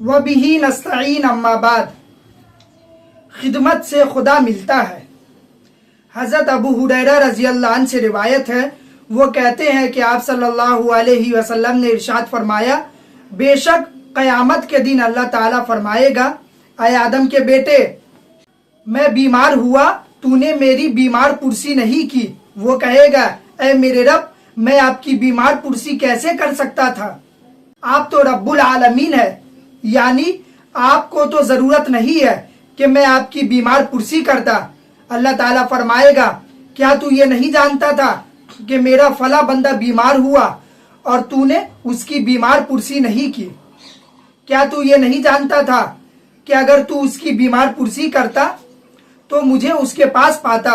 वबिही नस्तईन अम्मा बाद। खिदमत से खुदा मिलता है। हज़रत अबू हुरैरा रज़ी अल्लाह अन्हु से रिवायत है, वो कहते हैं कि आप सल्लल्लाहु अलैहि वसल्लम ने इरशाद फरमाया, बेशक क़यामत के दिन अल्लाह ताला फरमाएगा, ऐ आदम के बेटे, मैं बीमार हुआ, तूने मेरी बीमार पुरसी नहीं की। वो कहेगा, ऐ मेरे रब, मैं आपकी बीमार पुरसी कैसे कर सकता था? आप तो रब्बुल आलमीन है, यानी आपको तो जरूरत नहीं है कि मैं आपकी बीमार पुरसी करता। अल्लाह ताला फरमाएगा, क्या तू ये नहीं जानता था कि मेरा फला बंदा बीमार हुआ और तूने उसकी बीमार पुरसी नहीं की? क्या तू ये नहीं जानता था कि अगर तू उसकी बीमार पुरसी करता तो मुझे उसके पास पाता?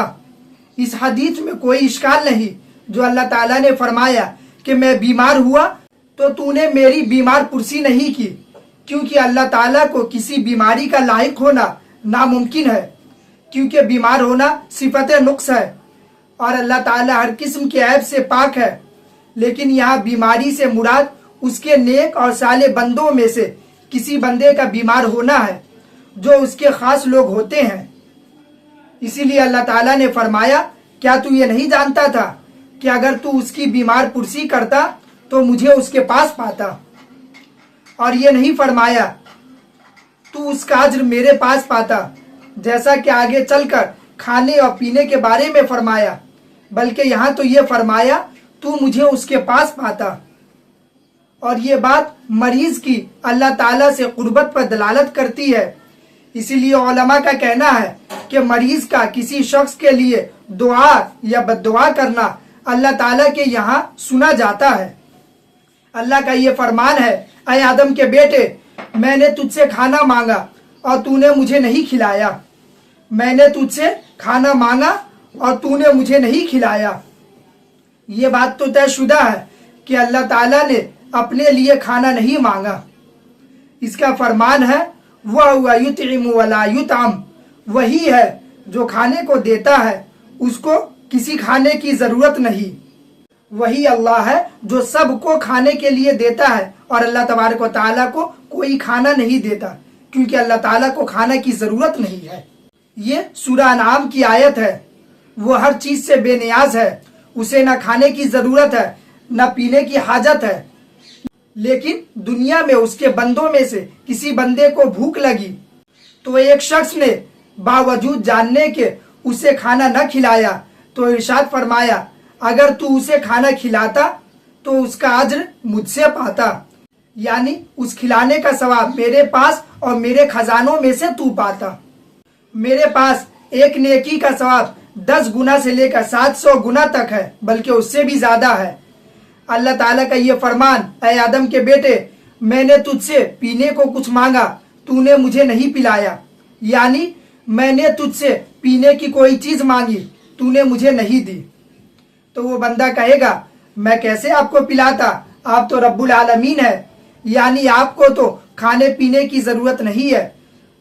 इस हदीस में कोई इश्काल नहीं जो अल्लाह ताला ने फरमाया कि मैं बीमार हुआ तो तूने मेरी बीमार पुरसी नहीं की, क्योंकि अल्लाह ताला को किसी बीमारी का लायक होना नामुमकिन है, क्योंकि बीमार होना सिफत नुक्स है और अल्लाह ताला हर किस्म के ऐब से पाक है। लेकिन यहाँ बीमारी से मुराद उसके नेक और साले बंदों में से किसी बंदे का बीमार होना है जो उसके खास लोग होते हैं। इसीलिए अल्लाह ताला ने फरमाया, क्या तू ये नहीं जानता था कि अगर तू उसकी बीमार पुरसी करता तो मुझे उसके पास पाता? और ये नहीं फरमाया तू उसका अज्र मेरे पास पाता, जैसा कि आगे चलकर खाने और पीने के बारे में फरमाया, बल्कि यहाँ तो ये फरमाया तू मुझे उसके पास पाता। और ये बात मरीज की अल्लाह ताला से कुर्बत पर दलालत करती है। इसीलिए उलमा का कहना है कि मरीज का किसी शख्स के लिए दुआ या बद्दुआ करना अल्लाह ताला के यहाँ सुना जाता है। अल्लाह का ये फरमान है, ऐ आदम के बेटे, मैंने तुझसे खाना मांगा और तूने मुझे नहीं खिलाया। मैंने तुझसे खाना मांगा और तूने मुझे नहीं खिलाया। ये बात तो तयशुदा है कि अल्लाह ताला ने अपने लिए खाना नहीं मांगा। इसका फरमान है, वह युतइमु वला युतअम, वही है जो खाने को देता है, उसको किसी खाने की जरूरत नहीं। वही अल्लाह है जो सबको खाने के लिए देता है और अल्लाह तबारक व तआला को कोई खाना नहीं देता, क्योंकि अल्लाह ताला को खाना की जरूरत नहीं है। ये सूरह अनआम की आयत है। वो हर चीज से बेनियाज है, उसे न खाने की जरूरत है न पीने की हाजत है। लेकिन दुनिया में उसके बंदों में से किसी बंदे को भूख लगी तो एक शख्स ने बावजूद जानने के उसे खाना न खिलाया तो इरशाद फरमाया, अगर तू उसे खाना खिलाता तो उसका अज्र मुझसे पाता, यानी उस खिलाने का सवाब मेरे पास और मेरे खजानों में से तू पाता। मेरे पास एक नेकी का सवाब 10 गुना से लेकर 700 गुना तक है, बल्कि उससे भी ज्यादा है। अल्लाह ताला का ये फरमान, ऐ आदम के बेटे, मैंने तुझसे पीने को कुछ मांगा, तूने मुझे नहीं पिलाया, यानी मैंने तुझसे पीने की कोई चीज मांगी, तूने मुझे नहीं दी। तो वो बंदा कहेगा, मैं कैसे आपको पिलाता, आप तो रब्बुल आलमीन है, यानी आपको तो खाने पीने की जरूरत नहीं है।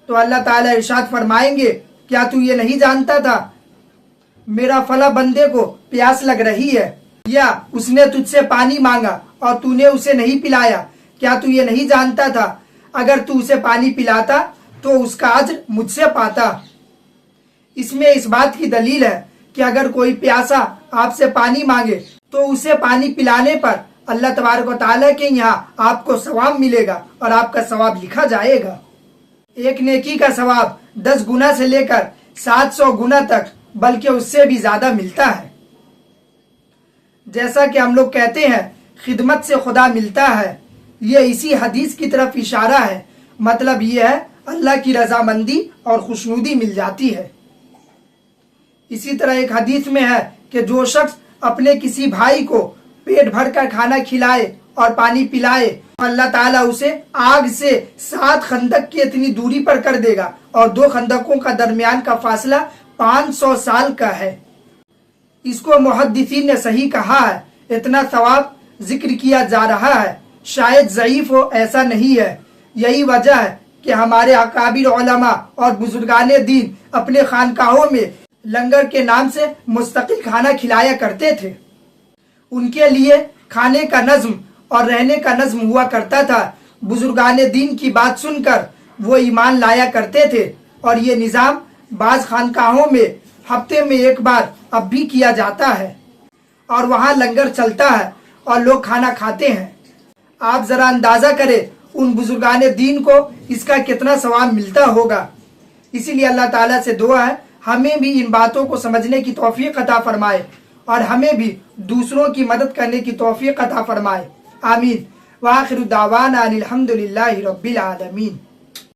तो अल्लाह ताला इरशाद फरमाएंगे, क्या तू ये नहीं जानता था मेरा फला बंदे को प्यास लग रही है, या उसने तुझसे पानी मांगा और तूने उसे नहीं पिलाया? क्या तू ये नहीं जानता था अगर तू उसे पानी पिलाता तो उसका अज्र मुझसे पाता? इसमें इस बात की दलील है कि अगर कोई प्यासा आपसे पानी मांगे तो उसे पानी पिलाने पर अल्लाह तबारक व तआला के यहाँ आपको सवाब मिलेगा और आपका सवाब लिखा जाएगा। एक नेकी का सवाब 10 गुना से लेकर 700 गुना तक, बल्कि उससे भी ज्यादा मिलता है। जैसा कि हम लोग कहते हैं खिदमत से खुदा मिलता है, ये इसी हदीस की तरफ इशारा है। मतलब ये है अल्लाह की रजामंदी और खुशनुदी मिल जाती है। इसी तरह एक हदीस में है कि जो शख्स अपने किसी भाई को पेट भर कर खाना खिलाए और पानी पिलाए, अल्लाह ताला उसे आग से 7 खंदक की इतनी दूरी पर कर देगा और 2 खंदकों का दरमियान का फासला 500 साल का है। इसको मुहद्दिसीन ने सही कहा है। इतना सवाब जिक्र किया जा रहा है, शायद ज़ईफ हो, ऐसा नहीं है। यही वजह है कि हमारे अकाबिर उलमा और बुजुर्गाने दीन अपने खानकाहों में लंगर के नाम से मुस्तकिल खाना खिलाया करते थे। उनके लिए खाने का नज्म और रहने का नज्म हुआ करता था। बुजुर्गान दीन की बात सुनकर वो ईमान लाया करते थे और ये निज़ाम बाज़ खानकाहों में हफ्ते में एक बार अब भी किया जाता है और वहाँ लंगर चलता है और लोग खाना खाते हैं। आप ज़रा अंदाज़ा करें उन बुजुर्गान दीन को इसका कितना सवाब मिलता होगा। इसीलिए अल्लाह ताला से दुआ है हमें भी इन बातों को समझने की तौफीक अता फरमाए और हमें भी दूसरों की मदद करने की तौफीक अता फरमाए। आमीन। व आखिरु दावाना अनिल हम्दुलिल्लाहि रब्बिल आलमीन।